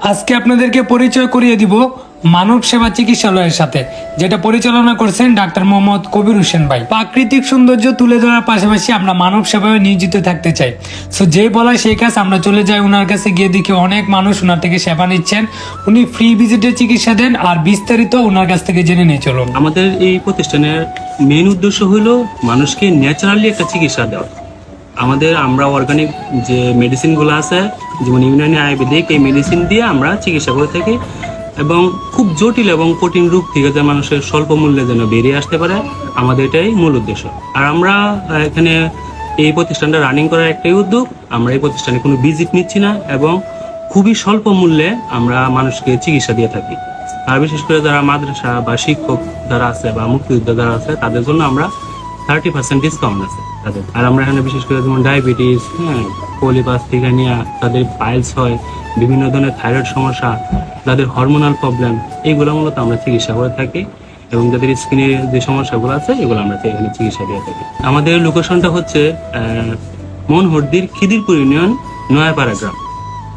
আজকে আপনাদেরকে পরিচয় করিয়ে দিব মানব সেবা চিকিৎসালয়ের সাথে, যেটা পরিচালনা করছেন ডাক্তার মোহাম্মদ কবির হোসেন ভাই। প্রাকৃতিক সৌন্দর্য তুলে ধরার পাশাপাশি আমরা মানব সেবায় নিয়োজিত থাকতে চাই। সো যে বলা সেই কাজ, আমরা চলে যাই ওনার কাছে, গিয়ে দেখি অনেক মানুষ ওনার থেকে সেবা নিচ্ছেন। উনি ফ্রি ভিজিটে চিকিৎসা দেন, আর বিস্তারিত ওনার কাছ থেকে জেনে নিয়ে চলুন। আমাদের এই প্রতিষ্ঠানের মেইন উদ্দেশ্য হলো মানুষকে ন্যাচারালি একটা চিকিৎসা দেওয়া। আমরা অর্গানিক যে মেডিসিনগুলো আছে, যেমন ইউনানি আয়ুর্বেদিক, এই মেডিসিন দিয়ে আমরা চিকিৎসা করে থাকি এবং খুব জটিল এবং কঠিন রোগ থেকে যে মানুষের স্বল্প মূল্যে যেন বেরিয়ে আসতে পারে, আমাদের এটাই মূল উদ্দেশ্য। আর আমরা এখানে এই প্রতিষ্ঠানটা রানিং করার একটাই উদ্যোগ, আমরা এই প্রতিষ্ঠানে কোনো ভিজিট নিচ্ছি না এবং খুবই স্বল্প মূল্যে আমরা মানুষকে চিকিৎসা দিয়ে থাকি। আর বিশেষ করে যারা মাদ্রাসা বা শিক্ষক যারা আছে বা মুক্তিযোদ্ধা যারা আছে, তাদের জন্য আমরা 30% ডিসকাউন্ট আছে তাদের। আর আমরা এখানে বিশেষ করে যেমন ডায়াবেটিস, পলিপাস থেকে নিয়ে তাদের পাইলস হয়, বিভিন্ন ধরনের থাইরয়েড সমস্যা, যাদের হরমোনাল প্রবলেম, এইগুলো মূলত আমরা চিকিৎসা করে থাকি এবং যাদের স্কিনের যে সমস্যাগুলো আছে এগুলো আমরা এখানে চিকিৎসা দিয়ে থাকি। আমাদের লোকেশনটা হচ্ছে মনহরদির খিদিরপুর ইউনিয়ন, নয়াপাড়া গ্রাম।